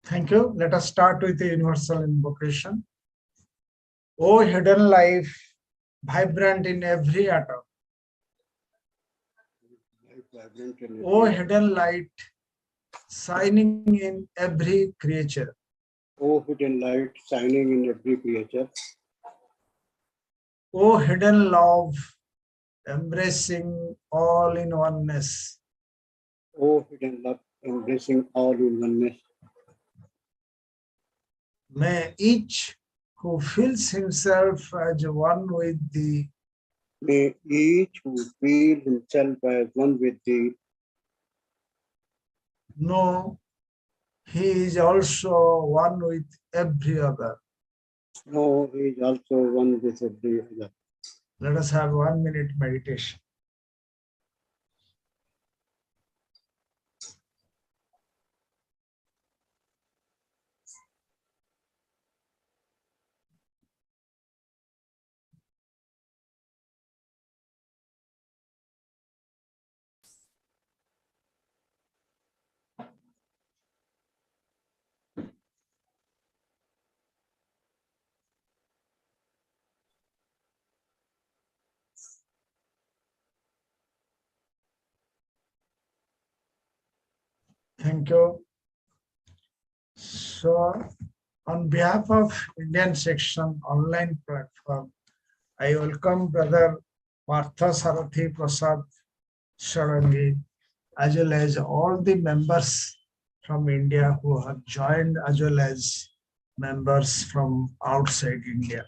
Thank you. Let us start with the universal invocation. O hidden life, vibrant in every atom. O hidden light, shining in every creature. O hidden light, shining in every creature. O hidden love, embracing all in oneness. O hidden love, embracing all in oneness. May each who feels himself as one with thee, may each who feels himself as one with thee, know he is also one with every other. know he is also one with every other. Let us have 1 minute meditation. Thank you. So, on behalf of Indian section online platform, I welcome Brother Parth Sarathi Prasad Sarangi, as well as all the members from India who have joined, as well as members from outside India.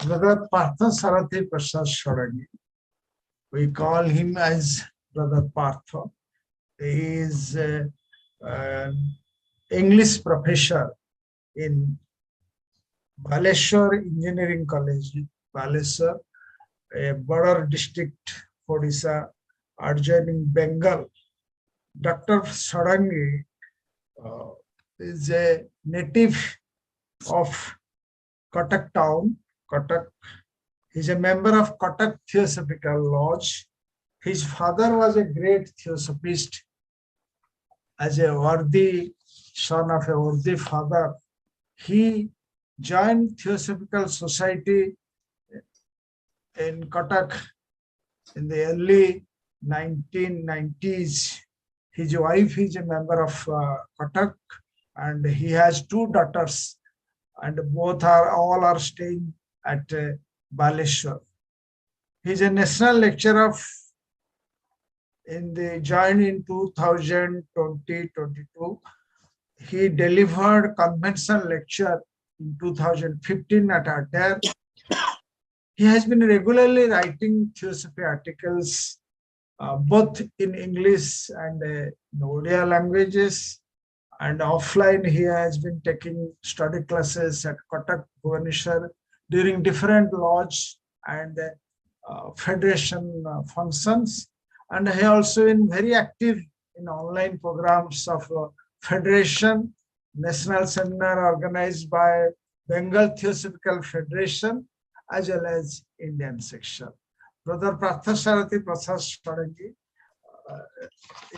Brother Parth Sarathi Prasad Sarangi, we call him as Brother Partha. He is an English professor in Baleshwar Engineering College, Baleshwar, a border district, Odisha, adjoining Bengal. Dr. Sarangi is a native of Cuttack town, Cuttack. He is a member of Cuttack Theosophical Lodge. His father was a great theosophist. As a worthy son of a worthy father, he joined Theosophical Society in Cuttack in the early 1990s. His wife is a member of Cuttack, and he has 2 daughters, and all are staying at Baleshwar. He is a national lecturer joined in 2020-22. He delivered convention lecture in 2015 at Adair. He has been regularly writing theosophy articles, both in English and in Odia languages. And offline, he has been taking study classes at Cuttack, Bhubaneswar during different lodge and federation functions. And he also been very active in online programs of Federation, national seminar organized by Bengal Theosophical Federation, as well as Indian section. Brother Parth Sarathi Prasad Sarangi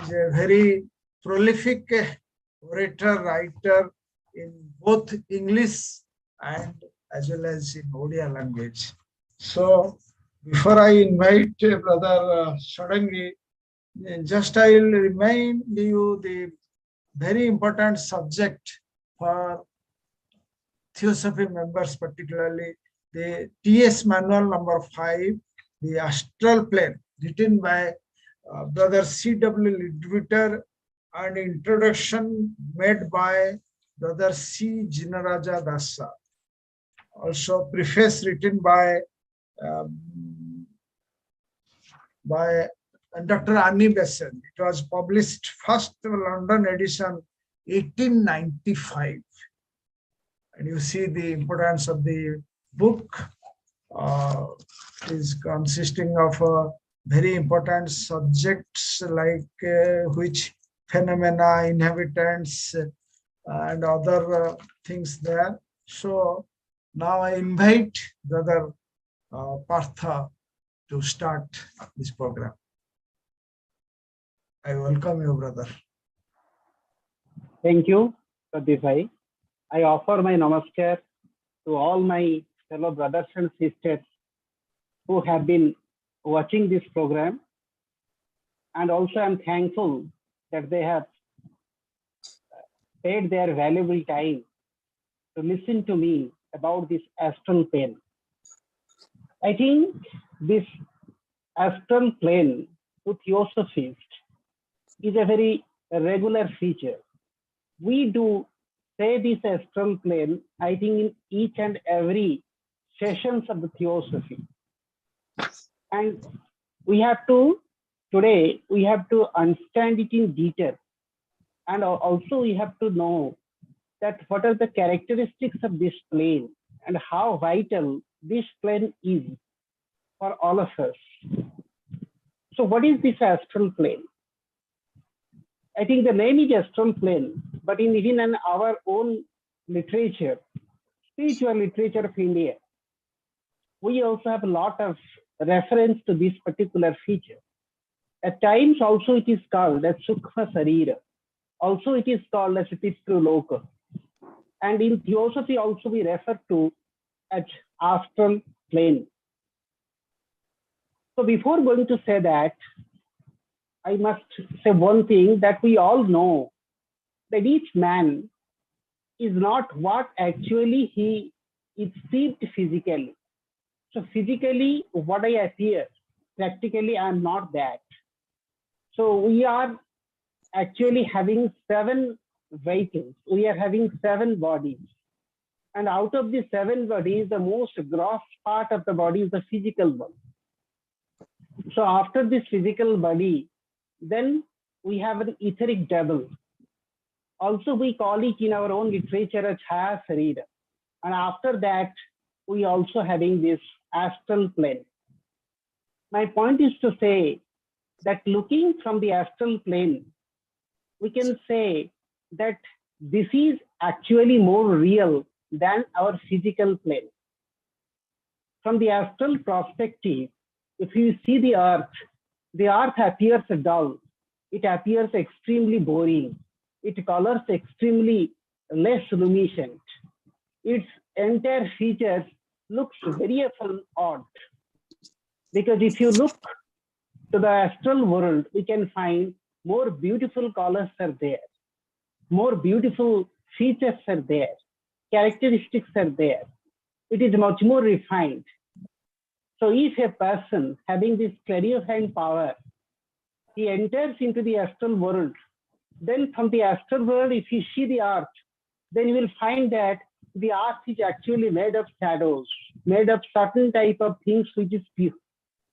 is a very prolific orator, writer in both English and as well as in Odia language. So, before I invite Brother Sarangi, just I will remind you the very important subject for Theosophy members, particularly the TS Manual number 5, the Astral Plane, written by Brother C.W. Leadbeater, and introduction made by Brother C. Jinaraja Dasa. Also, preface written by Dr. Annie Besant. It was published first London edition 1895. And you see the importance of the book is consisting of very important subjects like which phenomena, inhabitants, and other things there. So now I invite Brother Partha to start this program. I welcome you, brother. Thank you, Pradip. I offer my namaskar to all my fellow brothers and sisters who have been watching this program. And also I'm thankful that they have paid their valuable time to listen to me about this astral plane. I think this astral plane to theosophists is a very regular feature. We do say this astral plane, I think, in each and every sessions of the theosophy. And we have to, today, we have to understand it in detail. And also we have to know that what are the characteristics of this plane and how vital this plane is for all of us. So what is this astral plane? I think the name is astral plane, but even in our own literature, spiritual literature of India, we also have a lot of reference to this particular feature. At times also it is called as Sukha Sarira. Also it is called as Pitru-loka. And in theosophy also we refer to as astral plane. So before going to say that, I must say one thing, that we all know that each man is not what actually he is perceived physically. So physically, what I appear, practically I am not that. So we are actually having 7 vehicles. We are having 7 bodies. And out of the 7 bodies, the most gross part of the body is the physical one. So after this physical body, then we have an etheric double. Also, we call it in our own literature as Chaya Sarira. And after that, we also having this astral plane. My point is to say that looking from the astral plane, we can say that this is actually more real than our physical plane. From the astral perspective, if you see the earth appears dull. It appears extremely boring. It colors extremely less luminescent. Its entire features looks very odd. Because if you look to the astral world, we can find more beautiful colors are there. More beautiful features are there. Characteristics are there. It is much more refined. So if a person having this clarifying power, he enters into the astral world, then from the astral world, if you see the earth, then you will find that the earth is actually made of shadows, made of certain type of things which is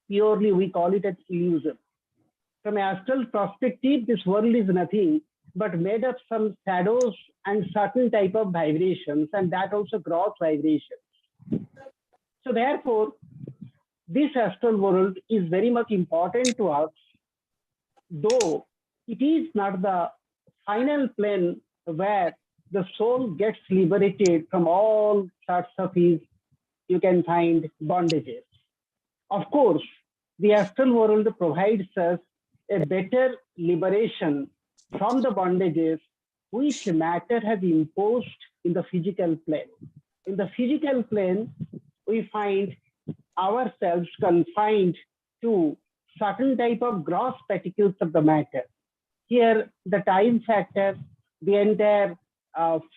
purely, we call it as illusion. From an astral perspective, this world is nothing but made of some shadows and certain type of vibrations, and that also gross vibrations. So therefore, this astral world is very much important to us, though it is not the final plane where the soul gets liberated from all sorts of his, you can find, bondages. Of course, the astral world provides us a better liberation from the bondages which matter has imposed in the physical plane. In the physical plane, we find ourselves confined to certain type of gross particles of the matter. Here, the time factor, the entire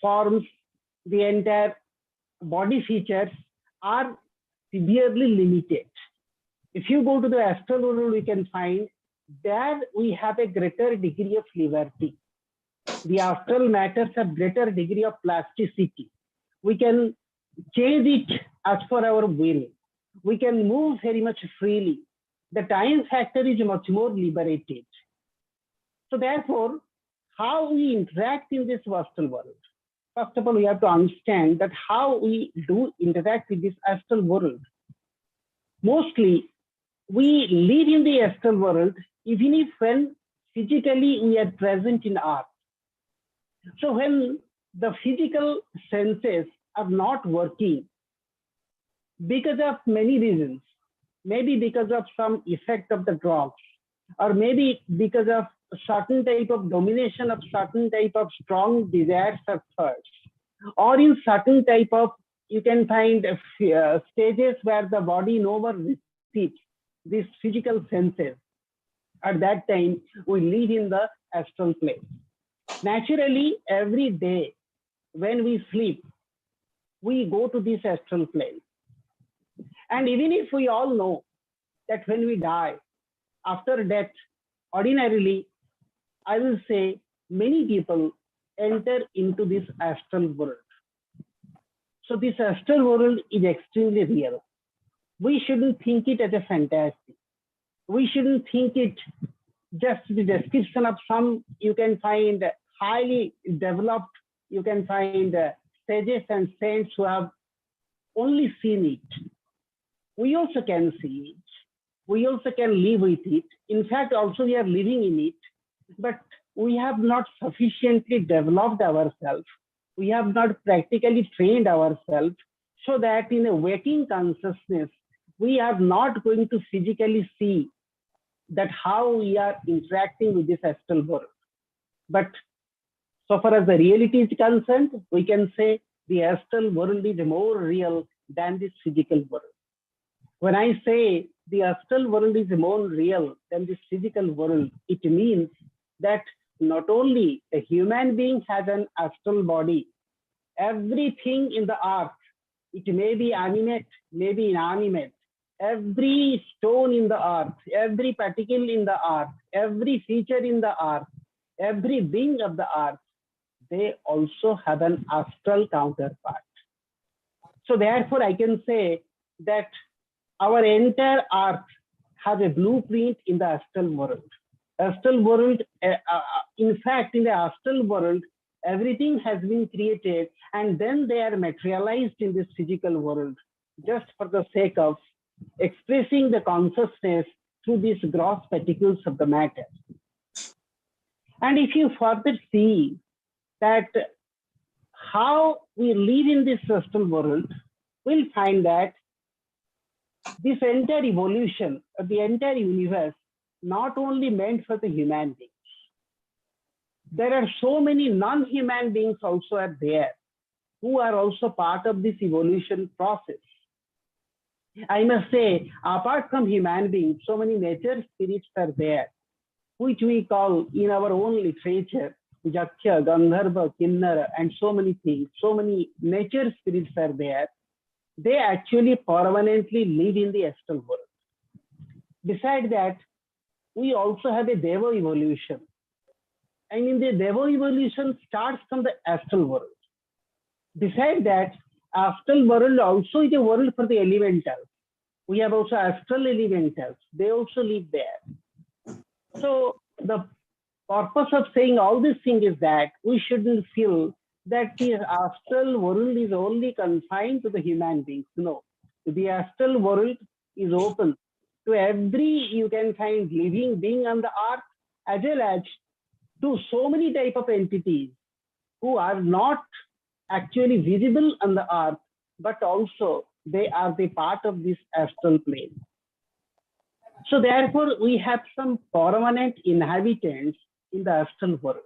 forms, the entire body features are severely limited. If you go to the astral world, we can find there we have a greater degree of liberty. The astral matters have greater degree of plasticity. We can change it as per our will. We can move very much freely. The time factor is much more liberated. So therefore, how we interact in this astral world? First of all, we have to understand that how we do interact with this astral world. Mostly, we live in the astral world even if when physically we are present in earth. So when the physical senses are not working because of many reasons, maybe because of some effect of the drugs, or maybe because of certain type of domination of certain type of strong desires at first, or in certain type of, you can find stages where the body no more receives these physical senses. At that time, we live in the astral plane. Naturally, every day when we sleep, we go to this astral plane. And even if we all know that when we die, after death, ordinarily, I will say many people enter into this astral world. So this astral world is extremely real. We shouldn't think it as a fantasy. We shouldn't think it just the description of some, you can find highly developed, you can find sages and saints who have only seen it. We also can see it. We also can live with it. In fact, also we are living in it, but we have not sufficiently developed ourselves. We have not practically trained ourselves so that in a waking consciousness, we are not going to physically see that how we are interacting with this astral world. But so far as the reality is concerned, we can say the astral world is more real than this physical world. When I say the astral world is more real than this physical world, it means that not only a human being has an astral body, everything in the earth, it may be animate, may be inanimate, every stone in the earth, every particle in the earth, every feature in the earth, every being of the earth, they also have an astral counterpart. So therefore, I can say that our entire earth has a blueprint in the astral world. Astral world, in fact, in the astral world, everything has been created and then they are materialized in this physical world just for the sake of expressing the consciousness through these gross particles of the matter. And if you further see that how we live in this astral world, we'll find that this entire evolution of the entire universe not only meant for the human beings. There are so many non-human beings also are there who are also part of this evolution process. I must say, apart from human beings, so many nature spirits are there, which we call in our own literature, Jakya, Gandharva, Kinnara, and so many things, so many nature spirits are there. They actually permanently live in the astral world. Besides that, we also have a Deva evolution. And in the Deva evolution starts from the astral world. Besides that, astral world also is a world for the elementals. We have also astral elementals. They also live there. So the purpose of saying all these things is that we shouldn't feel that the astral world is only confined to the human beings. No, the astral world is open to every, you can find, living being on the earth, as well as to so many type of entities who are not actually visible on the earth, but also they are the part of this astral plane. So therefore, we have some permanent inhabitants in the astral world.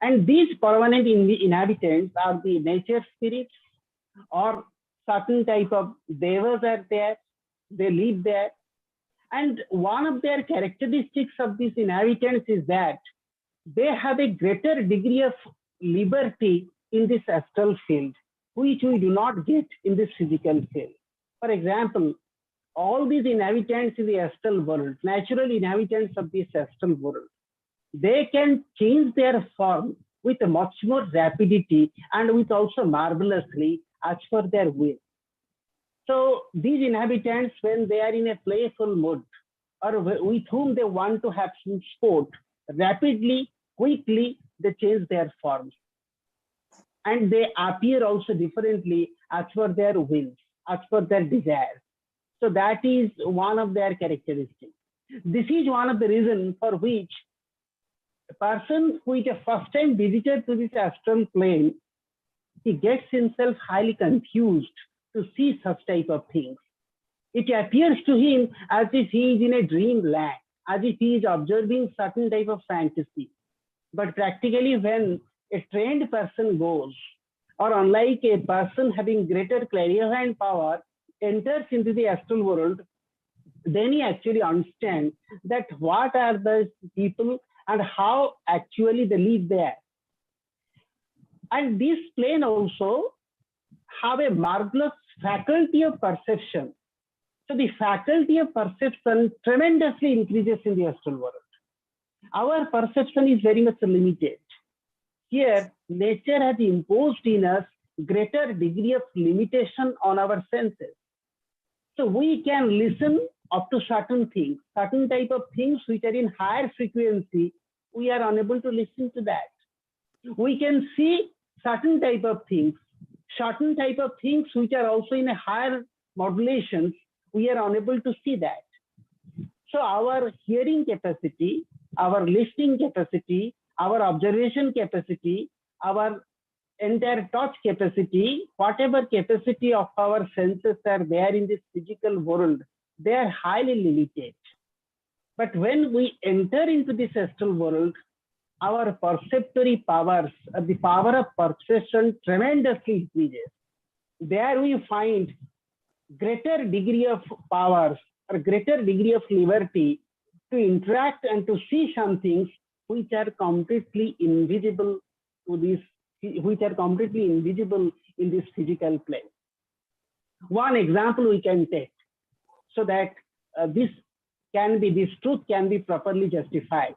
And these permanent inhabitants are the nature spirits or certain type of devas are there, they live there. And one of their characteristics of these inhabitants is that they have a greater degree of liberty in this astral field, which we do not get in this physical field. For example, all these inhabitants in the astral world, natural inhabitants of this astral world, they can change their form with a much more rapidity and with also marvelously as per their will. So these inhabitants, when they are in a playful mood or with whom they want to have some sport, rapidly, quickly, they change their forms. And they appear also differently as per their wills, as per their desires. So that is one of their characteristics. This is one of the reasons for which a person who is a first-time visitor to this astral plane, he gets himself highly confused to see such type of things. It appears to him as if he is in a dreamland. as if he is observing certain type of fantasy. But practically when a trained person goes, or unlike a person having greater clairvoyant power, enters into the astral world, then he actually understands that what are the people and how actually they live there. And this plane also have a marvelous faculty of perception. So the faculty of perception tremendously increases in the astral world. Our perception is very much limited. Here, nature has imposed in us greater degree of limitation on our senses. So we can listen up to certain things, certain type of things which are in higher frequency, we are unable to listen to that. We can see certain type of things, certain type of things which are also in a higher modulations, we are unable to see that. So our hearing capacity, our listening capacity, our observation capacity, our entire touch capacity, whatever capacity of our senses are there in this physical world, they are highly limited. But when we enter into this astral world, our perceptory powers, the power of perception tremendously increases. There we find greater degree of powers or greater degree of liberty to interact and to see some things which are completely invisible to this, which are completely invisible in this physical plane. One example we can take so that this truth can be properly justified.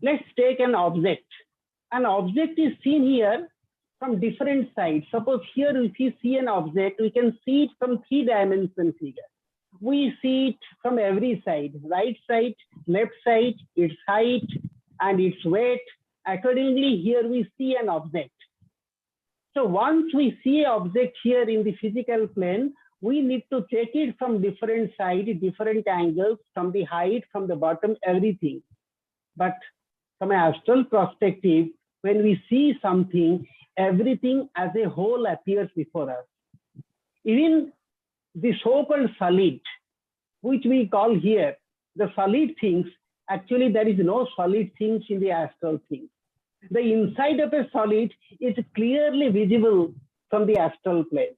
Let's take an object. An object is seen here from different sides. Suppose here if you see an object, we can see it from 3-dimensional figure. We see it from every side, right side, left side, its height and its weight. Accordingly, here we see an object. So once we see an object here in the physical plane, we need to take it from different sides, different angles, from the height, from the bottom, everything. But from an astral perspective, when we see something, everything as a whole appears before us. Even the so-called solid, which we call here, the solid things, actually there is no solid things in the astral things. The inside of a solid is clearly visible from the astral plane.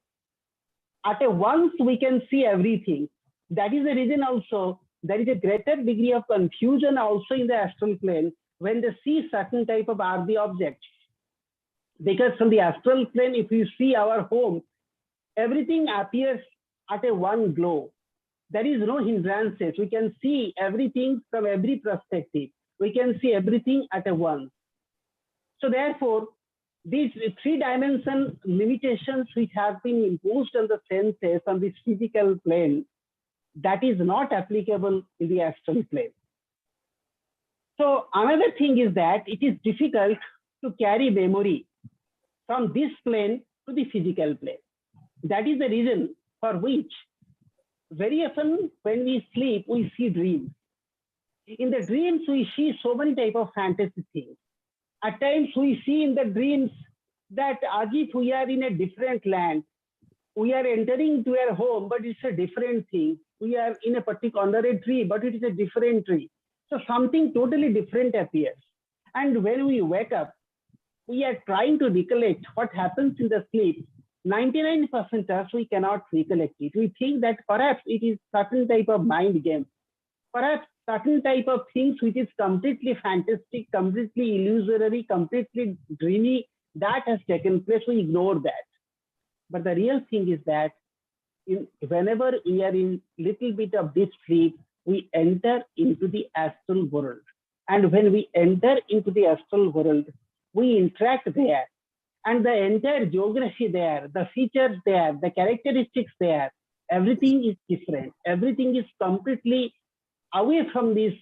At a once we can see everything. That is the reason also there is a greater degree of confusion also in the astral plane when they see certain type of RB objects. Because from the astral plane, if you see our home, everything appears at a one glow. There is no hindrances. We can see everything from every perspective. We can see everything at a once. So therefore, these 3-dimensional limitations which have been imposed on the senses on this physical plane, that is not applicable in the astral plane. So another thing is that it is difficult to carry memory from this plane to the physical plane. That is the reason for which very often when we sleep, we see dreams. In the dreams, we see so many types of fantasy things. At times we see in the dreams that as if we are in a different land, we are entering to our home, but it's a different thing. We are in a particular under a tree, but it is a different tree. So something totally different appears. And when we wake up, we are trying to recollect what happens in the sleep. 99% of us, we cannot recollect it. We think that perhaps it is certain type of mind game. Perhaps certain type of things which is completely fantastic, completely illusory, completely dreamy, that has taken place. We ignore that. But the real thing is that whenever we are in little bit of deep sleep, we enter into the astral world. And when we enter into the astral world, we interact there. And the entire geography there, the features there, the characteristics there, everything is different. Everything is completely away from these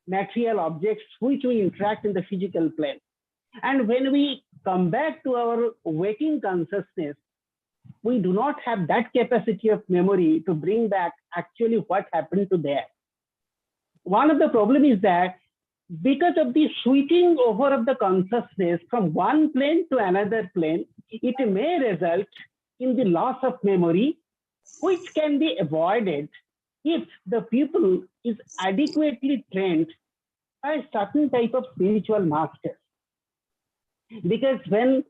material objects which we interact in the physical plane. And when we come back to our waking consciousness, we do not have that capacity of memory to bring back actually what happened to there. One of the problems is that because of the switching over of the consciousness from one plane to another plane, it may result in the loss of memory, which can be avoided if the pupil is adequately trained by a certain type of spiritual master. Because when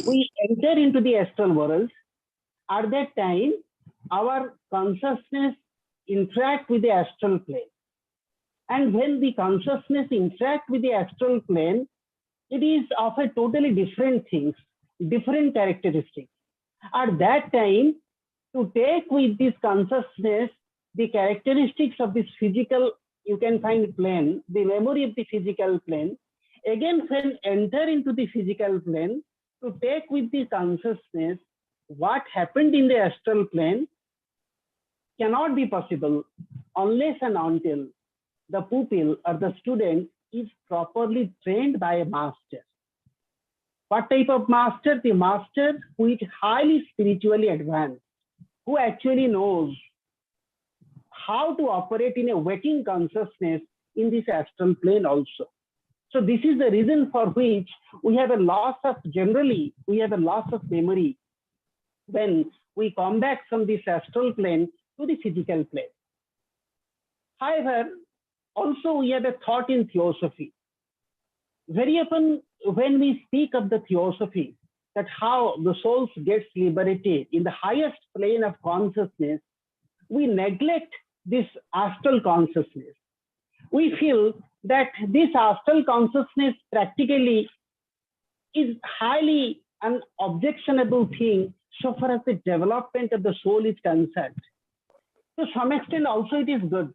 we enter into the astral world, at that time, our consciousness interact with the astral plane. And when the consciousness interact with the astral plane, it is of a totally different things, different characteristics. At that time, to take with this consciousness the characteristics of this physical, you can find plane, the memory of the physical plane. Again, when enter into the physical plane, to take with the consciousness what happened in the astral plane cannot be possible unless and until the pupil or the student is properly trained by a master. What type of master? The master who is highly spiritually advanced, who actually knows how to operate in a waking consciousness in this astral plane also. So this is the reason for which we have a loss of, generally, we have a loss of memory when we come back from this astral plane to the physical plane. However, also we have a thought in theosophy. Very often when we speak of the theosophy, that how the soul gets liberated in the highest plane of consciousness, we neglect this astral consciousness. We feel that this astral consciousness practically is highly an objectionable thing so far as the development of the soul is concerned. To some extent also it is good,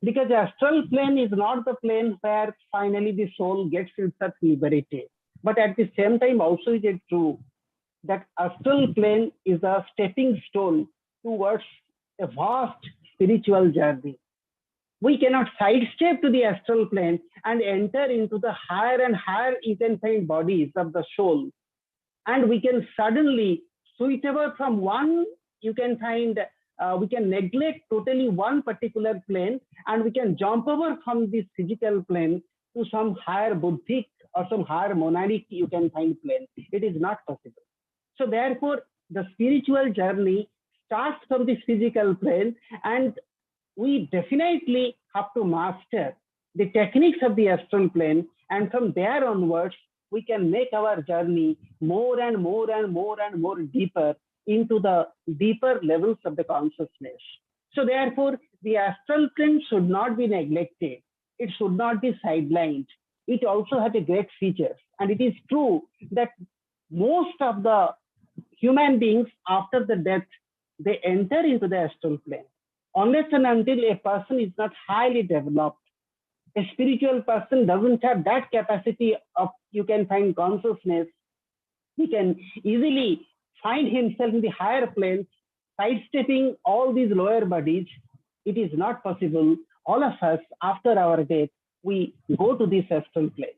because astral plane is not the plane where finally the soul gets itself liberated. But at the same time also it is true that astral plane is a stepping stone towards a vast spiritual journey. We cannot sidestep to the astral plane and enter into the higher and higher you can find bodies of the soul. And we can suddenly switch over from one, you can find, we can neglect totally one particular plane, and we can jump over from this physical plane to some higher buddhic or some higher monadic you can find plane. It is not possible. So therefore, the spiritual journey starts from this physical plane, and we definitely have to master the techniques of the astral plane, and from there onwards, we can make our journey more and more and more and more deeper into the deeper levels of the consciousness. So therefore, the astral plane should not be neglected. It should not be sidelined. It also has a great features. And it is true that most of the human beings after the death, they enter into the astral plane. Unless and until a person is not highly developed, a spiritual person doesn't have that capacity of, you can find consciousness, he can easily find himself in the higher planes, sidestepping all these lower bodies. It is not possible. All of us, after our death, we go to this astral plane.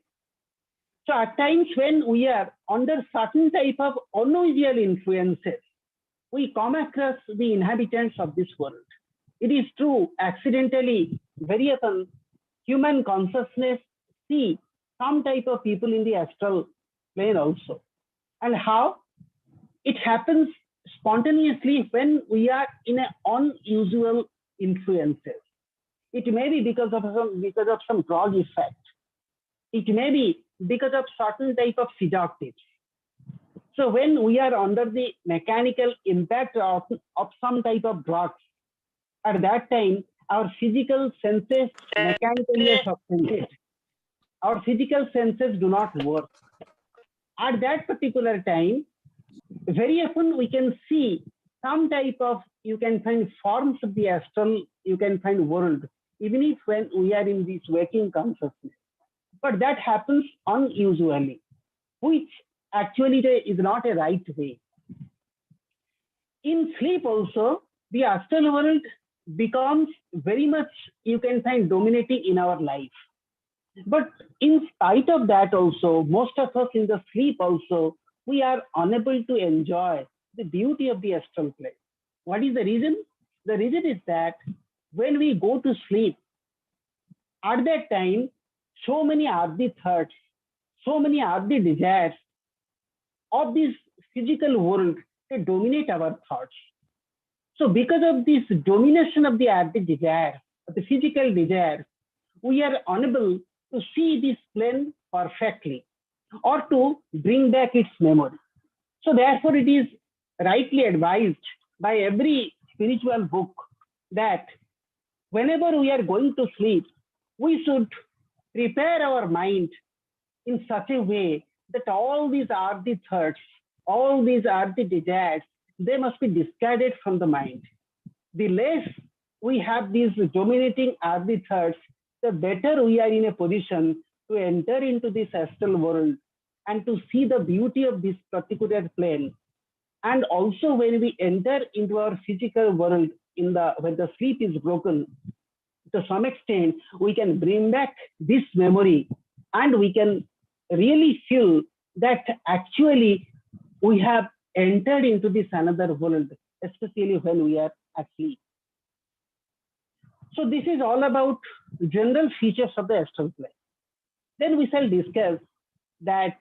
So at times when we are under certain type of unusual influences, we come across the inhabitants of this world. It is true, accidentally, very often, human consciousness see some type of people in the astral plane also. And how? It happens spontaneously when we are in an unusual influences. It may be because of some drug effect. It may be because of certain type of seductives. So when we are under the mechanical impact of some type of drugs, at that time, our physical senses mechanically are suspended. Our physical senses do not work. At that particular time, very often we can see some type of, you can find forms of the astral, you can find world, even if when we are in this waking consciousness. But that happens unusually, which actually is not a right way. In sleep also, the astral world becomes very much, you can find, dominating in our life. But in spite of that also, most of us in the sleep also, we are unable to enjoy the beauty of the astral plane. What is the reason? The reason is that when we go to sleep, at that time, so many earthly thoughts, so many earthly desires of this physical world, they dominate our thoughts. So because of this domination of the earthly desire, of the physical desire, we are unable to see this plane perfectly or to bring back its memory. So therefore, it is rightly advised by every spiritual book that whenever we are going to sleep, we should prepare our mind in such a way that all these earthly thoughts, all these earthly desires, they must be discarded from the mind. The less we have these dominating earthly thoughts, the better we are in a position to enter into this astral world and to see the beauty of this particular plane. And also when we enter into our physical world when the sleep is broken, to some extent, we can bring back this memory and we can really feel that actually we have entered into this another world, especially when we are asleep. So this is all about general features of the astral plane. Then we shall discuss that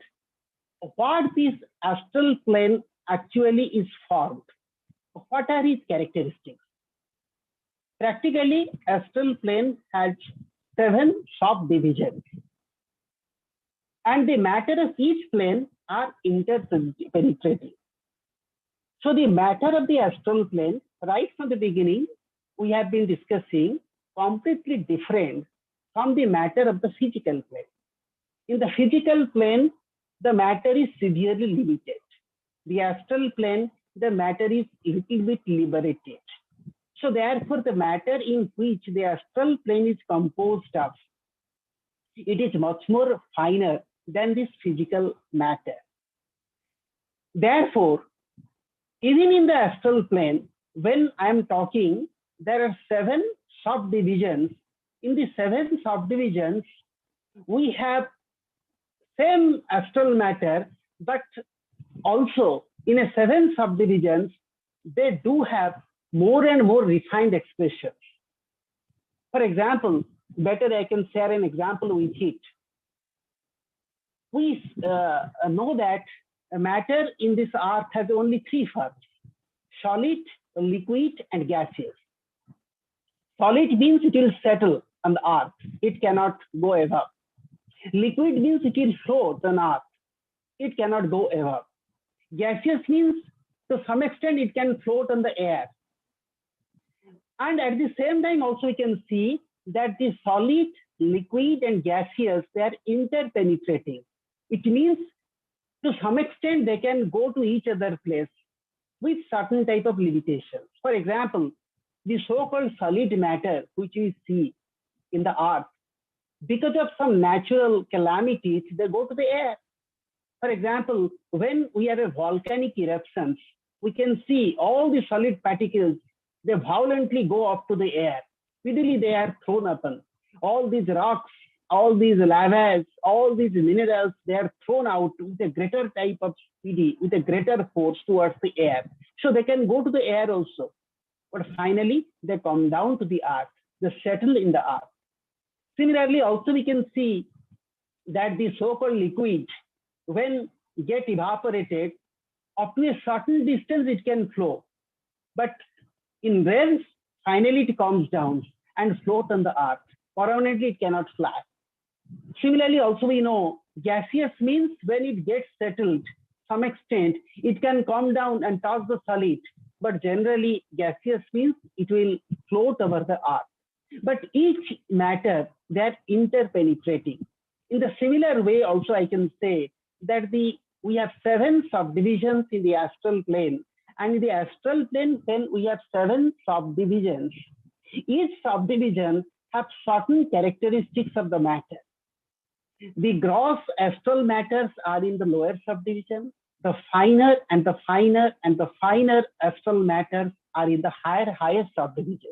what this astral plane actually is formed. What are its characteristics? Practically, astral plane has 7 subdivisions. And the matter of each plane are interpenetrating. So the matter of the astral plane, right from the beginning, we have been discussing completely different from the matter of the physical plane. In the physical plane, the matter is severely limited. The astral plane, the matter is a little bit liberated. So therefore, the matter in which the astral plane is composed of, it is much more finer than this physical matter. Therefore, even in the astral plane, when I am talking, there are 7 subdivisions. In the 7 subdivisions, we have same astral matter, but also in a 7 subdivisions, they do have more and more refined expressions. For example, better I can share an example with it. We know that matter in this earth has only 3 forms: solid, liquid, and gaseous. Solid means it will settle on the earth. It cannot go above. Liquid means it will float on earth. It cannot go above. Gaseous means to some extent it can float on the air. And at the same time also we can see that the solid, liquid, and gaseous, they are interpenetrating. It means to some extent they can go to each other place with certain type of limitations. For example, the so-called solid matter which we see in the earth, because of some natural calamities, they go to the air. For example, when we have a volcanic eruptions, we can see all the solid particles, they violently go up to the air. Speedily they are thrown upon. All these rocks, all these lavas, all these minerals, they are thrown out with a greater type of speed, with a greater force towards the air. So they can go to the air also. But finally, they come down to the earth. They settle in the earth. Similarly, also we can see that the so-called liquid, when get evaporated, up to a certain distance it can flow. But in waves, finally it comes down and float on the earth. Permanently it cannot fly. Similarly, also we know gaseous means when it gets settled, some extent, it can come down and touch the solid. But generally, gaseous means it will float over the earth. But each matter, they are interpenetrating. In the similar way, also I can say that we have 7 subdivisions in the astral plane. And in the astral plane, then we have 7 subdivisions. Each subdivision has certain characteristics of the matter. The gross astral matters are in the lower subdivision. The finer and the finer and the finer astral matters are in the higher subdivision.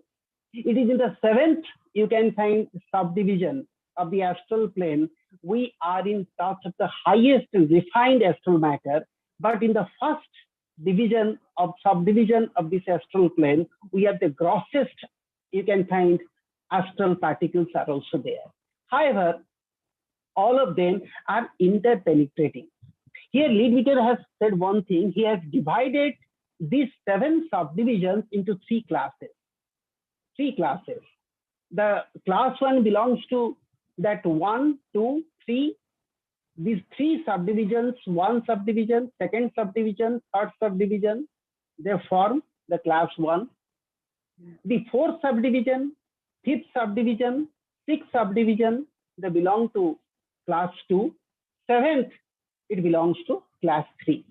It is in the 7th you can find subdivision of the astral plane. We are in touch of the highest refined astral matter, but in the first division of subdivision of this astral plane, we have the grossest you can find astral particles are also there. However, all of them are interpenetrating. Here, Leadbeater has said one thing. He has divided these 7 subdivisions into 3 classes. 3 classes. The class 1 belongs to that 1, 2, 3. These 3 subdivisions, 1 subdivision, 2nd subdivision, 3rd subdivision, they form the class 1. The 4th subdivision, 5th subdivision, 6th subdivision, they belong to class 2. 7th, it belongs to class 3.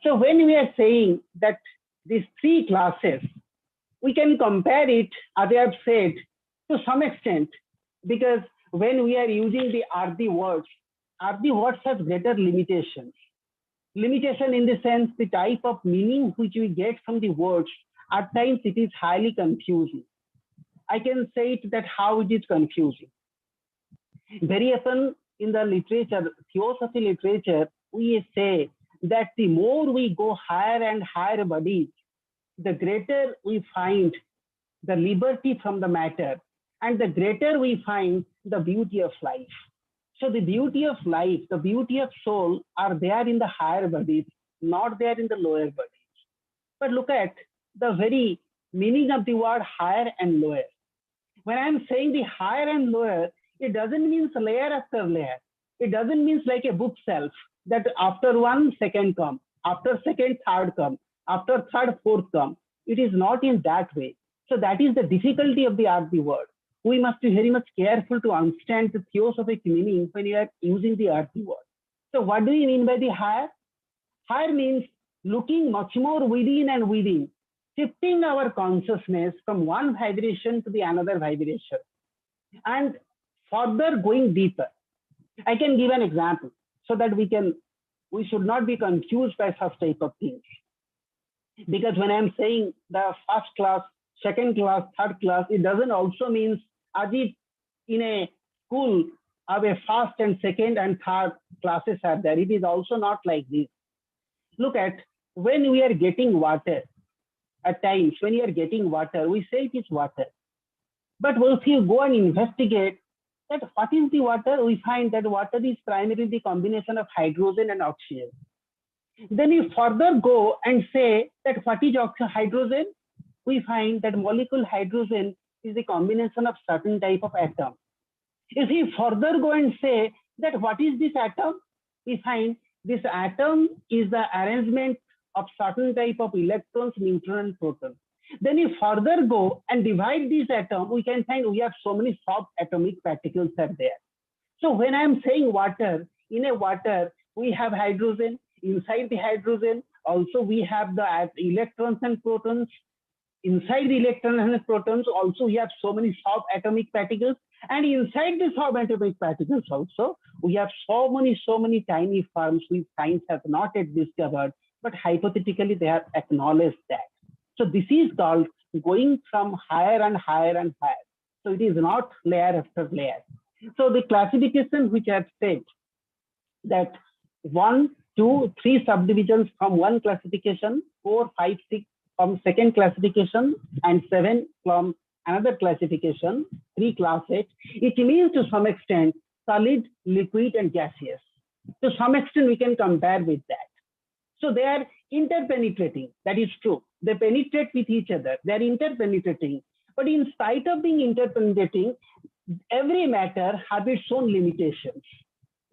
So when we are saying that these 3 classes, we can compare it, as I have said, to some extent, because when we are using the RD words have greater limitations. Limitation in the sense, the type of meaning which we get from the words, at times it is highly confusing. I can say it that how it is confusing. Very often in the literature, theosophy literature, we say that the more we go higher and higher bodies, the greater we find the liberty from the matter, and the greater we find the beauty of life. So the beauty of life, the beauty of soul are there in the higher bodies, not there in the lower bodies. But look at the very meaning of the word higher and lower. When I'm saying the higher and lower, it doesn't mean layer after layer. It doesn't mean like a bookshelf that after 1, 2nd come, after 2nd, 3rd come, after 3rd, 4th come. It is not in that way. So that is the difficulty of the RD word. We must be very much careful to understand the theosophic meaning when you are using the RD word. So what do you mean by the higher? Higher means looking much more within and within, shifting our consciousness from one vibration to the another vibration, and further going deeper. I can give an example so that we should not be confused by such type of things. Because when I'm saying the 1st class, 2nd class, 3rd class, it doesn't also mean as if in a school of a 1st and 2nd and 3rd classes are there. It is also not like this. Look at when we are getting water, at times when you are getting water, we say it is water. But if you go and investigate that what is the water, we find that water is primarily the combination of hydrogen and oxygen. Then you further go and say that what is hydrogen, we find that molecule hydrogen is the combination of certain type of atom. If we further go and say that what is this atom, we find this atom is the arrangement of certain type of electrons, neutrons, and protons. Then you further go and divide this atom, we can find we have so many subatomic particles are there. So when I'm saying water, in a water, we have hydrogen. Inside the hydrogen, also we have the electrons and protons. Inside the electrons and protons, also we have so many subatomic particles. And inside the subatomic particles also, we have so many tiny forms which science has not yet discovered, but hypothetically they have acknowledged that. So this is called going from higher and higher and higher. So it is not layer after layer. So the classification which I have said that 1, 2, 3 subdivisions from one classification, 4, 5, 6 from 2nd classification, and 7 from another classification, 3 classes. It means to some extent solid, liquid, and gaseous. To some extent we can compare with that. So they are interpenetrating. That is true. They penetrate with each other. They are interpenetrating. But in spite of being interpenetrating, every matter has its own limitations.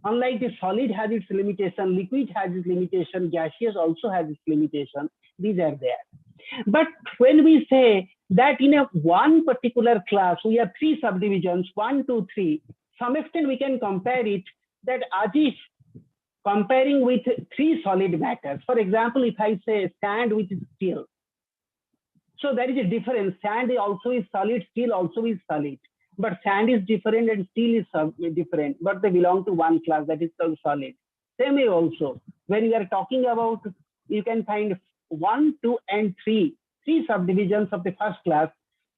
Unlike the solid has its limitation, liquid has its limitation, gaseous also has its limitation. These are there. But when we say that in a one particular class, we have 3 subdivisions, 1, 2, 3, some extent we can compare it that as if comparing with 3 solid matters. For example, if I say sand which is steel, so there is a difference. Sand also is solid, steel also is solid. But sand is different and steel is different, but they belong to one class, that is called solid. Same way also, when we are talking about, you can find 1, 2, and 3 subdivisions of the 1st class.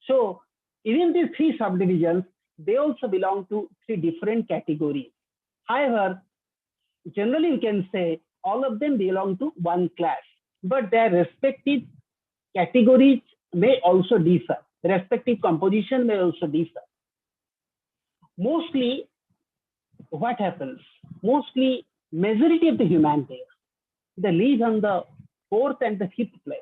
So even these 3 subdivisions, they also belong to 3 different categories. However, generally we can say all of them belong to one class, but their respective categories may also differ. The respective composition may also differ. Mostly, what happens? Mostly, majority of the human beings, they live on the fourth and the fifth plane.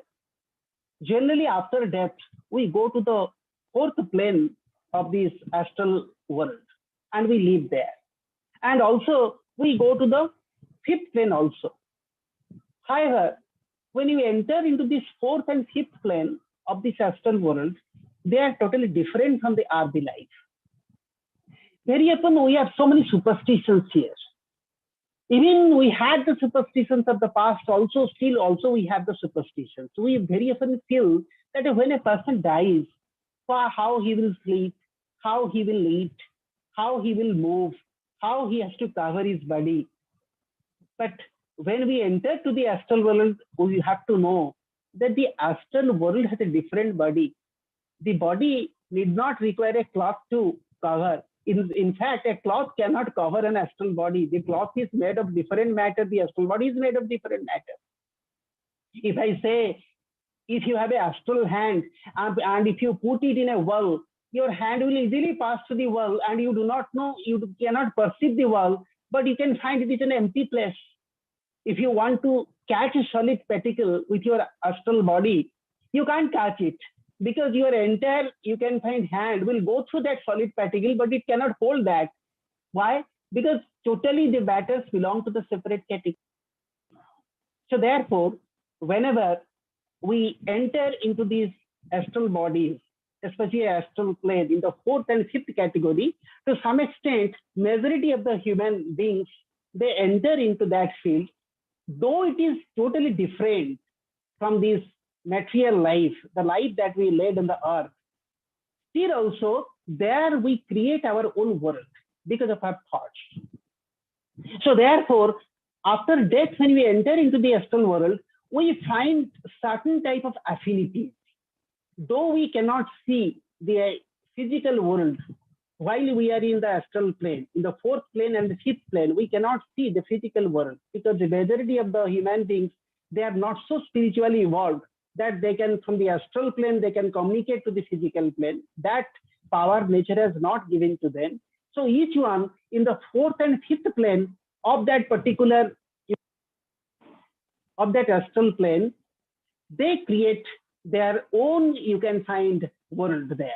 Generally, after death, we go to the fourth plane of this astral world and we live there. And also, we go to the fifth plane also. However, when you enter into this fourth and fifth plane of this astral world, they are totally different from the earthly life. Very often, we have so many superstitions here. Even we had the superstitions of the past also, still also we have the superstitions. We very often feel that when a person dies, how he will sleep, how he will eat, how he will move, how he has to cover his body. But when we enter to the astral world, we have to know that the astral world has a different body. The body need not require a cloth to cover. In fact, a cloth cannot cover an astral body. The cloth is made of different matter. The astral body is made of different matter. If I say, if you have an astral hand and if you put it in a well, your hand will easily pass to the well and you do not know, you cannot perceive the well, but you can find it is an empty place. If you want to catch a solid particle with your astral body, you can't catch it because your entire, you can find hand will go through that solid particle, but it cannot hold that. Why? Because totally the matters belong to the separate category. So therefore, whenever we enter into these astral bodies, especially astral plane in the fourth and fifth category, to some extent, majority of the human beings, they enter into that field, though it is totally different from this material life, the life that we led on the earth. Still also, there we create our own world because of our thoughts. So therefore, after death, when we enter into the astral world, we find certain type of affinities. Though we cannot see the physical world while we are in the astral plane, in the fourth plane and the fifth plane, we cannot see the physical world because the majority of the human beings, they are not so spiritually evolved that they can, from the astral plane, they can communicate to the physical plane. That power nature has not given to them. So each one in the fourth and fifth plane of that particular, of that astral plane, they create their own, you can find, world there.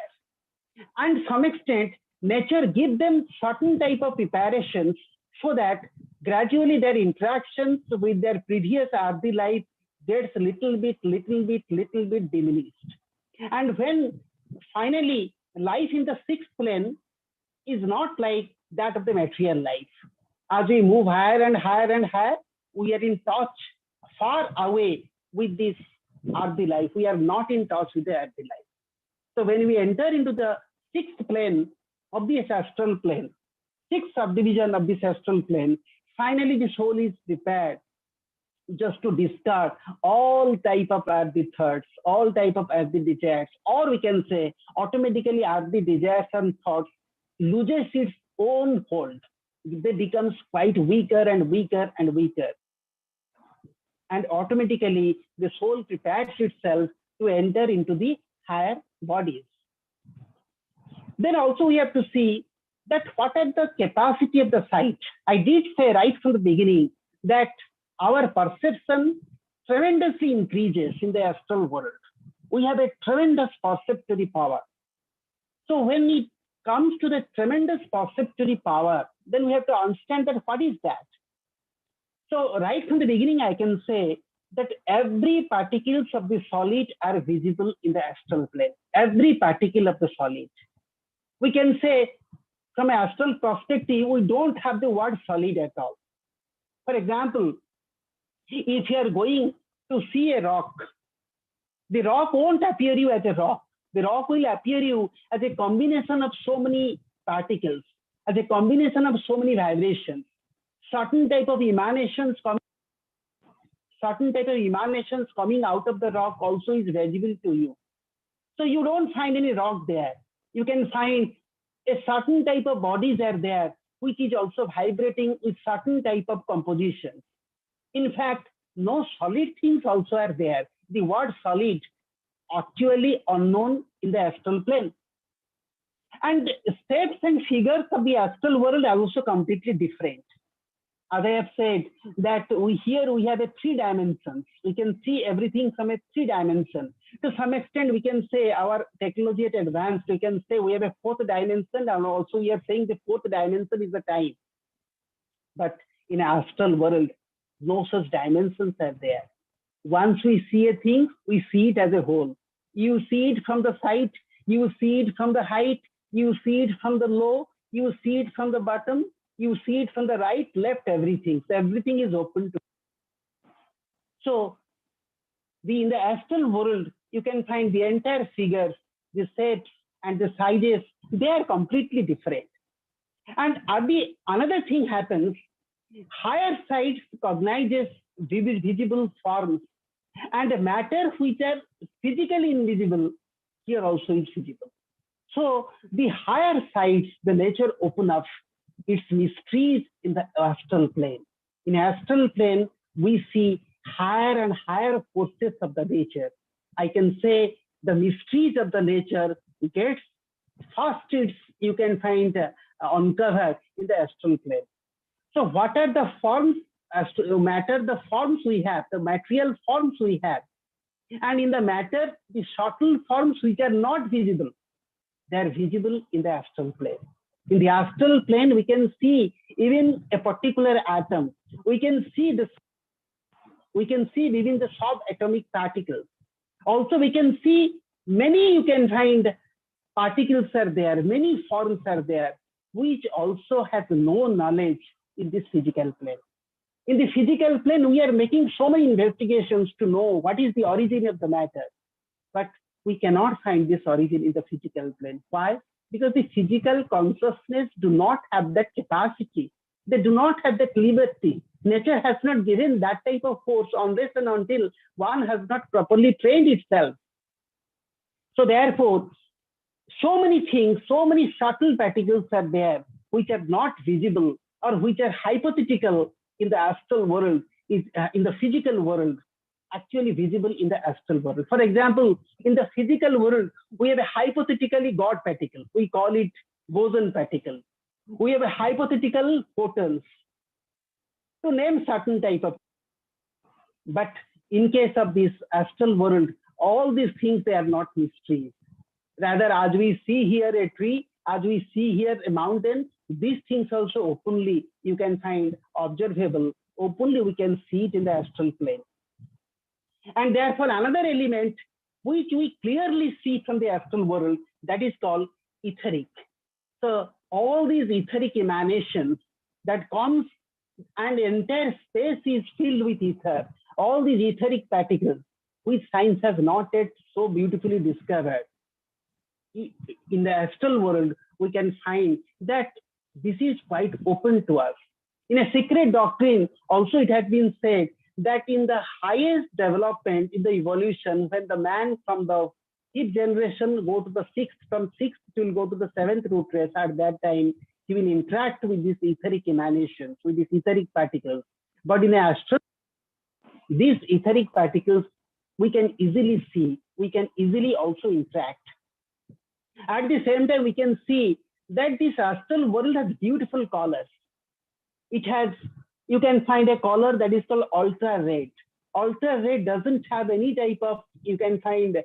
And to some extent, nature gives them certain type of preparations so that gradually their interactions with their previous earthly life gets little bit diminished. And when finally life in the sixth plane is not like that of the material life. As we move higher and higher and higher, we are in touch far away with this earthly life. We are not in touch with the earthly life. So when we enter into the sixth plane of this astral plane, sixth subdivision of this astral plane, finally the soul is prepared just to discard all type of earthly thoughts, all type of earthly desires, or we can say automatically earthly desires and thoughts loses its own hold. They becomes quite weaker and weaker and weaker. And automatically the soul prepares itself to enter into the higher bodies. Then also we have to see that what are the capacity of the sight. I did say right from the beginning that our perception tremendously increases in the astral world. We have a tremendous perceptory power. So when it comes to the tremendous perceptory power, then we have to understand that what is that? So right from the beginning, I can say that every particles of the solid are visible in the astral plane. Every particle of the solid. We can say from an astral perspective, we don't have the word solid at all. For example, if you are going to see a rock, the rock won't appear you as a rock. The rock will appear you as a combination of so many particles, as a combination of so many vibrations. Certain type of emanations coming out of the rock also is visible to you. So you don't find any rock there. You can find a certain type of bodies are there, which is also vibrating with certain type of compositions. In fact, no solid things also are there. The word solid actually unknown in the astral plane. And steps and figures of the astral world are also completely different. as I have said, that here we have a 3 dimensions. We can see everything from a 3 dimension. To some extent, we can say our technology at advanced, we can say we have a 4th dimension, and also we are saying the 4th dimension is the time. But in astral world, no such dimensions are there. Once we see a thing, we see it as a whole. You see it from the side, you see it from the height, you see it from the low, you see it from the bottom, you see it from the right, left, everything. So everything is open to. So in the astral world, you can find the entire figures, the shapes and the sizes, they are completely different. And another thing happens, higher sides cognizes visible forms, and matter which are physically invisible, here also is visible. So the higher sides, the nature open up its mysteries in the astral plane. In astral plane, we see higher and higher forces of the nature. I can say the mysteries of the nature gets first, you can find uncovered in the astral plane. So what are the forms, matter, the forms we have, the material forms we have. And in the matter, the subtle forms which are not visible, they are visible in the astral plane. In the astral plane, we can see even a particular atom. We can see within the subatomic particles. Also, we can see many, you can find particles are there, many forms are there, which also have no knowledge in this physical plane. In the physical plane, we are making so many investigations to know what is the origin of the matter, but we cannot find this origin in the physical plane. Why? Because the physical consciousness do not have that capacity. They do not have that liberty. Nature has not given that type of force unless and until one has not properly trained itself. So therefore, so many things, so many subtle particles are there which are not visible or which are hypothetical in the astral world, in the physical world, actually visible in the astral world. For example, in the physical world, we have a hypothetically God particle. We call it boson particle. We have a hypothetical photons, to name certain type of. But in case of this astral world, all these things, they are not mysteries. Rather, as we see here a tree, as we see here a mountain, these things also openly you can find observable. Openly we can see it in the astral plane. And therefore, another element which we clearly see from the astral world, that is called etheric. So all these etheric emanations that comes, and entire space is filled with ether. All these etheric particles, which science has not yet so beautifully discovered. In the astral world, we can find that this is quite open to us. In a secret doctrine, also it has been said that in the highest development in the evolution, when the man from the 5th generation go to the 6th, from 6th will go to the 7th root race, at that time he will interact with these etheric emanations, with these etheric particles. But in astral, these etheric particles we can easily see, we can easily also interact. At the same time, we can see that this astral world has beautiful colors. It has, you can find a color that is called ultra red. Ultra red doesn't have any type of, you can find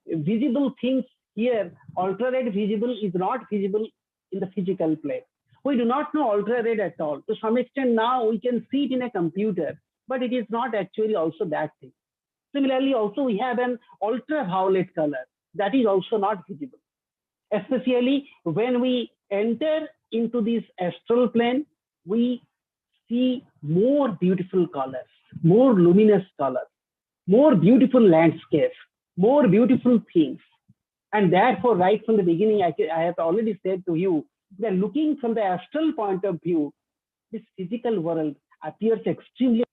visible things here. Ultra red visible is not visible in the physical plane. We do not know ultra red at all. To some extent now we can see it in a computer, but it is not actually also that thing. Similarly, also we have an ultraviolet color that is also not visible. Especially when we enter into this astral plane, we see more beautiful colors, more luminous colors, more beautiful landscapes, more beautiful things. And therefore, right from the beginning, I have already said to you that looking from the astral point of view, this physical world appears extremely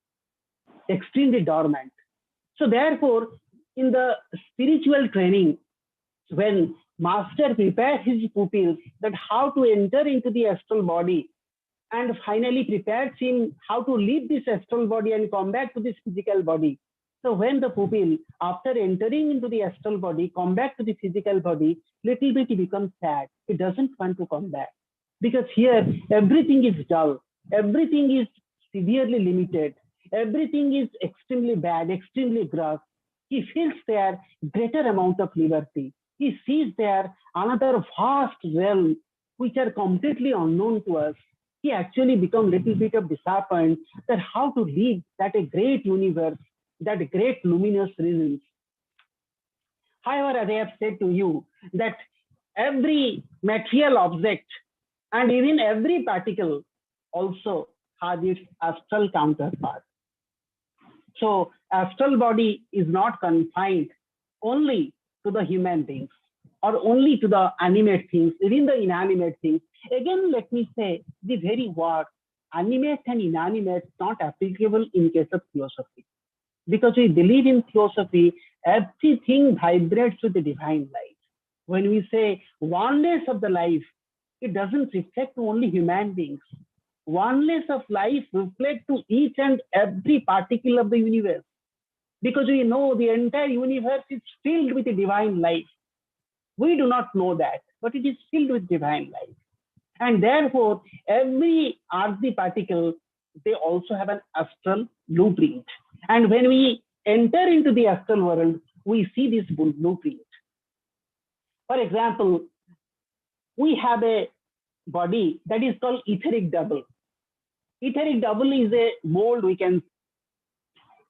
dormant. So therefore, in the spiritual training, when master prepares his pupils that how to enter into the astral body, and finally prepares him how to leave this astral body and come back to this physical body. So when the pupil, after entering into the astral body, come back to the physical body, little bit he becomes sad. He doesn't want to come back. Because here, everything is dull. everything is severely limited, everything is extremely bad, extremely gross, he feels there greater amount of liberty. He sees there another vast realm which are completely unknown to us. He actually becomes little bit of disappointed that how to live that a great universe, that great luminous regions. However, as I have said to you, that every material object and even every particle also has its astral counterpart. So astral body is not confined only to the human beings or only to the animate things, even the inanimate things. Again, let me say the very word animate and inanimate is not applicable in case of theosophy. Because we believe in theosophy, everything vibrates with the divine light. When we say oneness of the life, it doesn't reflect to only human beings. Oneness of life reflects to each and every particle of the universe. Because we know the entire universe is filled with the divine life. We do not know that, but it is filled with divine life. And therefore, every earthly particle, they also have an astral blueprint. And when we enter into the astral world, we see this blueprint. For example, we have a body that is called etheric double. Etheric double is a mold we can.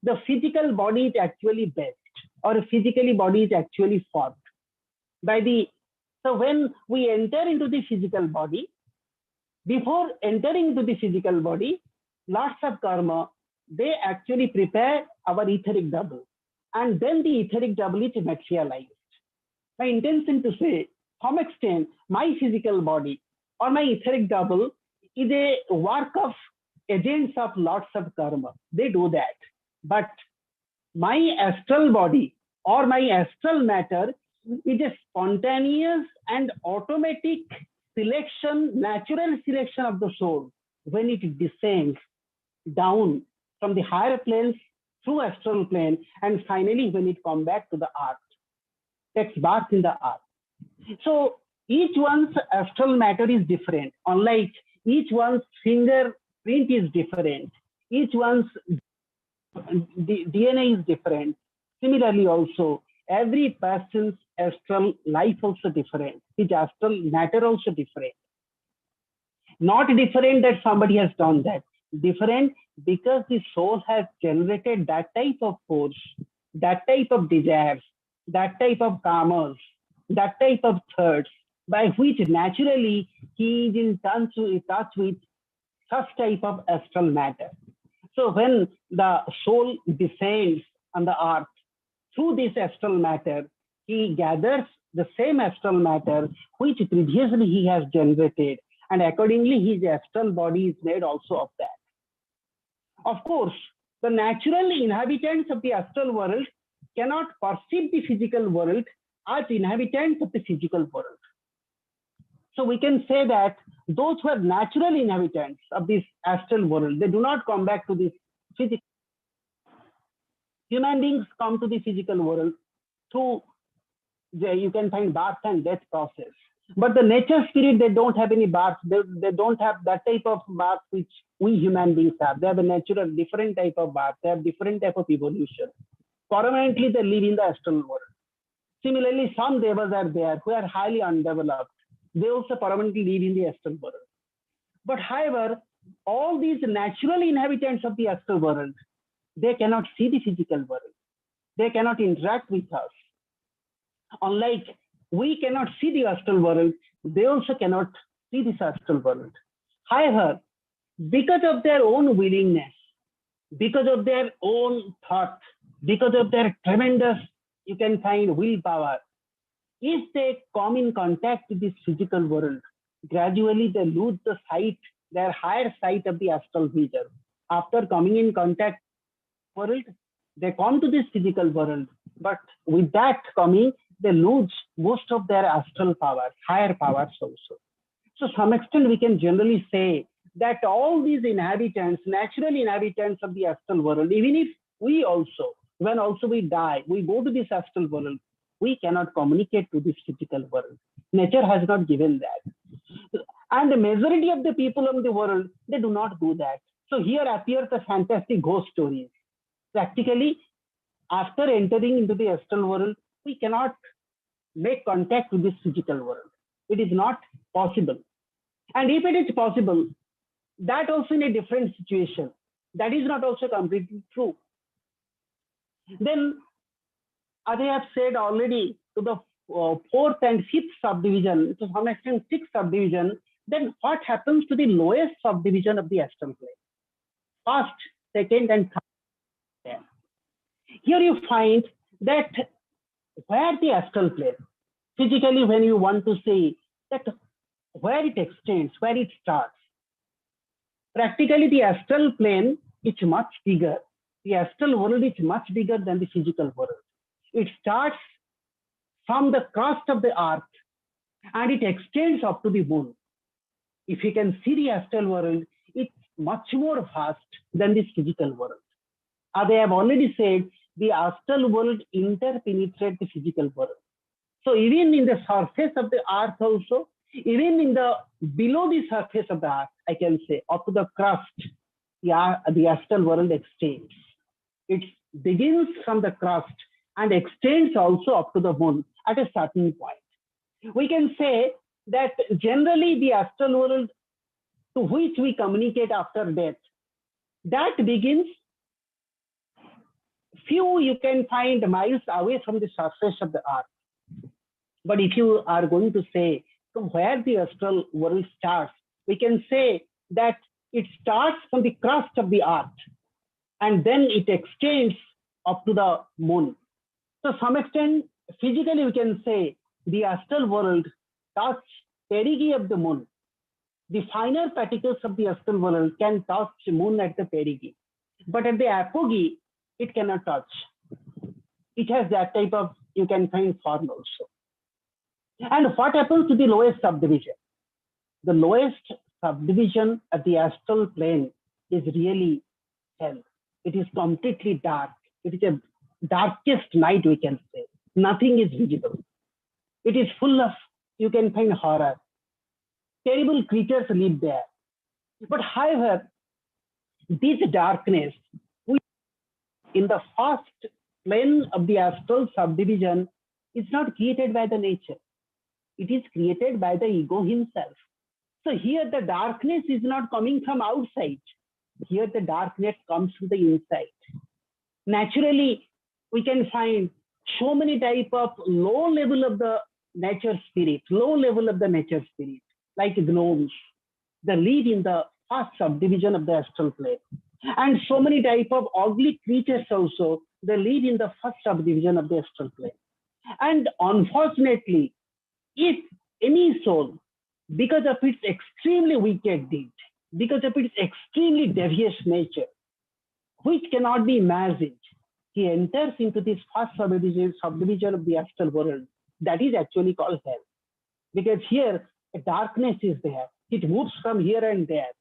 The physical body is actually best, or physically body is actually formed by the. So when we enter into the physical body, before entering into the physical body, lots of karma, they actually prepare our etheric double. And then the etheric double is materialized. My intention to say, to some extent, my physical body or my etheric double is a work of agents of lots of karma. They do that. But my astral body or my astral matter is a spontaneous and automatic selection, natural selection of the soul when it descends down from the higher planes through astral plane, and finally when it comes back to the earth, takes birth in the earth. So each one's astral matter is different, unlike each one's fingerprint is different, each one's DNA is different. Similarly also, every person's astral life also different, his astral matter also different. Not different that somebody has done that, different because the soul has generated that type of force, that type of desires, that type of karmas, that type of thoughts, by which naturally he is in touch with such type of astral matter. So when the soul descends on the earth through this astral matter, he gathers the same astral matter which previously he has generated, and accordingly his astral body is made also of that. Of course, the natural inhabitants of the astral world cannot perceive the physical world as inhabitants of the physical world. So we can say that those who are natural inhabitants of this astral world, they do not come back to this physical. Human beings come to the physical world through, you can find birth and death process. But the nature spirit, they don't have any birth. They don't have that type of birth which we human beings have. They have a natural, different type of birth. They have different type of evolution. Permanently, they live in the astral world. Similarly, some devas are there who are highly undeveloped. They also permanently live in the astral world. But however, all these natural inhabitants of the astral world, they cannot see the physical world. They cannot interact with us. Unlike we cannot see the astral world, they also cannot see this astral world. However, because of their own willingness, because of their own thought, because of their tremendous, you can find willpower, if they come in contact with this physical world, gradually they lose the sight, their higher sight of the astral vision. After coming in contact with the world, they come to this physical world, but with that coming, they lose most of their astral powers, higher powers also. So to some extent, we can generally say that all these inhabitants, natural inhabitants of the astral world, even if we also, when also we die, we go to this astral world, we cannot communicate to this physical world. Nature has not given that. And the majority of the people in the world, they do not do that. So here appears a fantastic ghost stories. Practically, after entering into the astral world, we cannot make contact with this physical world. It is not possible. And if it is possible, that also in a different situation. That is not also completely true. Then, as I have said already, to the fourth and fifth subdivision, to some extent sixth subdivision, then what happens to the lowest subdivision of the astral plane? First, second, and third. Here you find that where the astral plane, physically when you want to say that where it extends, where it starts, practically the astral plane is much bigger. The astral world is much bigger than the physical world. It starts from the crust of the earth and it extends up to the moon. If you can see the astral world, it's much more vast than this physical world. As I have already said, the astral world interpenetrates the physical world. So even in the surface of the earth also, even in the below the surface of the earth, I can say up to the crust, the astral world extends. It begins from the crust and extends also up to the moon at a certain point. We can say that generally the astral world to which we communicate after death, that begins few you can find miles away from the surface of the earth. But if you are going to say from where the astral world starts, we can say that it starts from the crust of the earth and then it extends up to the moon. So to some extent, physically we can say the astral world touches perigee of the moon. The finer particles of the astral world can touch the moon at the perigee. But at the apogee, it cannot touch. It has that type of, you can find form also. And what happens to the lowest subdivision? The lowest subdivision at the astral plane is really hell. It is completely dark. It is a darkest night, we can say. Nothing is visible. It is full of, you can find horror. Terrible creatures live there. But however, this darkness, in the first plane of the astral subdivision, is not created by the nature. It is created by the ego himself. So here the darkness is not coming from outside. Here the darkness comes from the inside. Naturally, we can find so many type of low level of the nature spirit, like gnomes, they live in the first subdivision of the astral plane. And so many type of ugly creatures also, they live in the first subdivision of the astral plane. And unfortunately, if any soul, because of its extremely wicked deed, because of its extremely devious nature, which cannot be imagined, he enters into this first subdivision of the astral world, that is actually called hell. Because here, a darkness is there. It moves from here and there.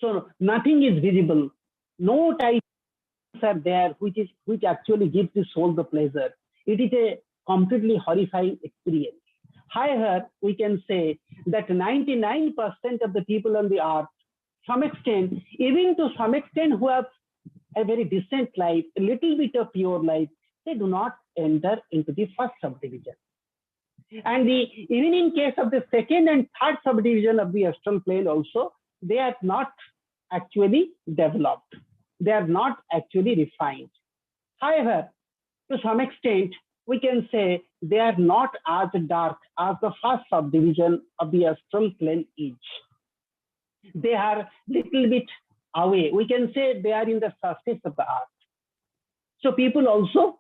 So nothing is visible. No types are there which actually gives the soul the pleasure. It is a completely horrifying experience. However, we can say that 99% of the people on the earth, some extent, even to some extent who have a very decent life, a little bit of pure life, they do not enter into the first subdivision. And even in case of the second and third subdivision of the astral plane also, they are not actually developed. They are not actually refined. However, to some extent, we can say they are not as dark as the first subdivision of the astral plane is. They are little bit away. We can say they are in the surface of the earth. So people also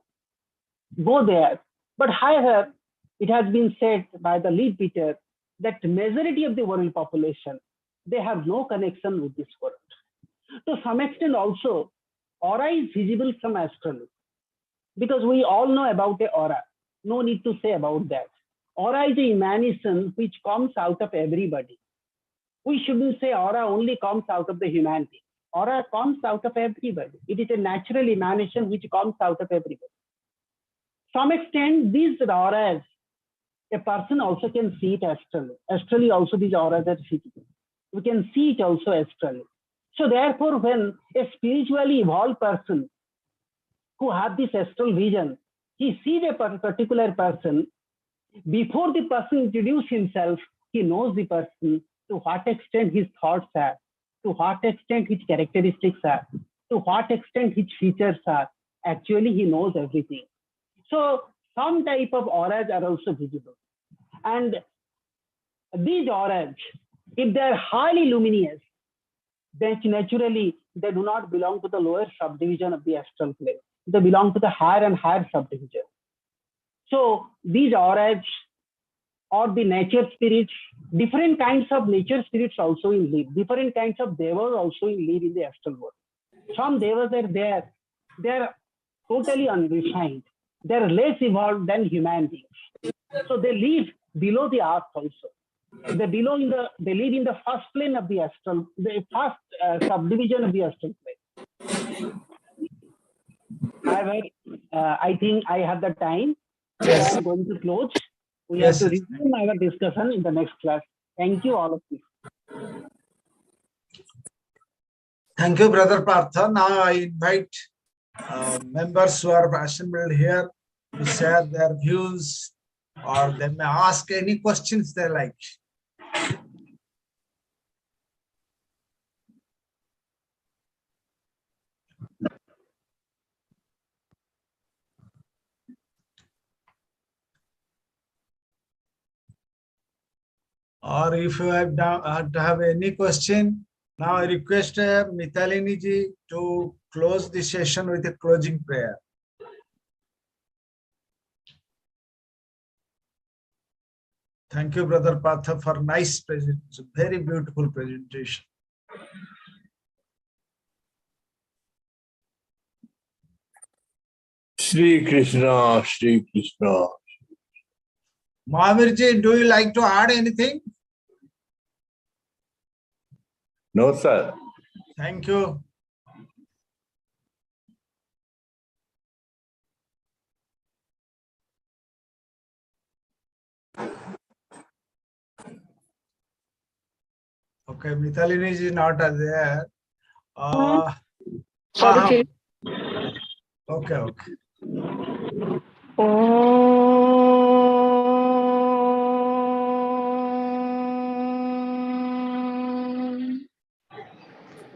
go there. But however, it has been said by the Leadbeater that the majority of the world population, they have no connection with this world. To some extent also, aura is visible from astral. Because we all know about the aura. No need to say about that. Aura is an emanation which comes out of everybody. We shouldn't say aura only comes out of the humanity. Aura comes out of everybody. It is a natural emanation which comes out of everybody. To some extent, these auras, a person also can see it astrally. Astrally also these auras are physical. We can see it also astrally. So therefore, when a spiritually evolved person who have this astral vision, he sees a particular person, before the person introduces himself, he knows the person, to what extent his thoughts are, to what extent his characteristics are, to what extent his features are. Actually, he knows everything. So some type of auras are also visible. And these auras, if they are highly luminous, then naturally they do not belong to the lower subdivision of the astral plane. They belong to the higher and higher subdivision. So these auras or the nature spirits, different kinds of nature spirits also in live, different kinds of devas also in live in the astral world. Some devas are there, they are totally unrefined. They are less evolved than human beings. So they live below the earth also. They live in the first plane of the astral, the first subdivision of the astral plane. However, I think I have the time. Yes. I am going to close. We Yes, have to yes. resume our discussion in the next class. Thank you, all of you. Thank you, Brother Partha. Now I invite members who are assembled here to share their views, or they may ask any questions they like. Or if you have any question, now I request Mithalini ji to close the session with a closing prayer. Thank you, Brother Partha, for nice presentation, very beautiful presentation. Shri Krishna, Shri Krishna. Mahavir ji, do you like to add anything? No, sir. Thank you. Okay, Mithalini is not there. Sorry. Okay, okay.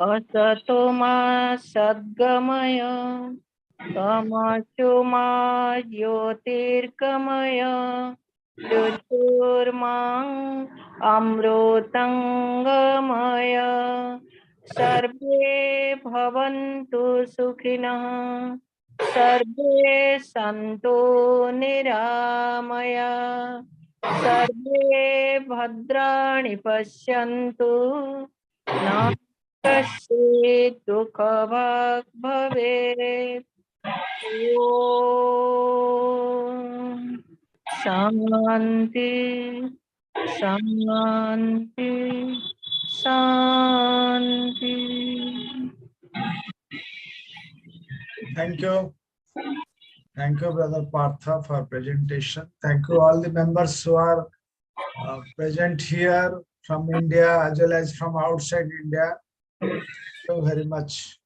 Asato ma sadgamaya tamaso ma jyotirgamaya mrityurmang amrutangamaya sarve bhavantu sukhinah sarve santu niramaya sarve bhadrani pashyantu na कश्चित् दुःखभाग् भवेत्। ॐ शान्ति शान्ति शान्ति। Thank you. Thank you, Brother Partha, for presentation. Thank you all the members who are present here from India as well as from outside India. Thank you very much.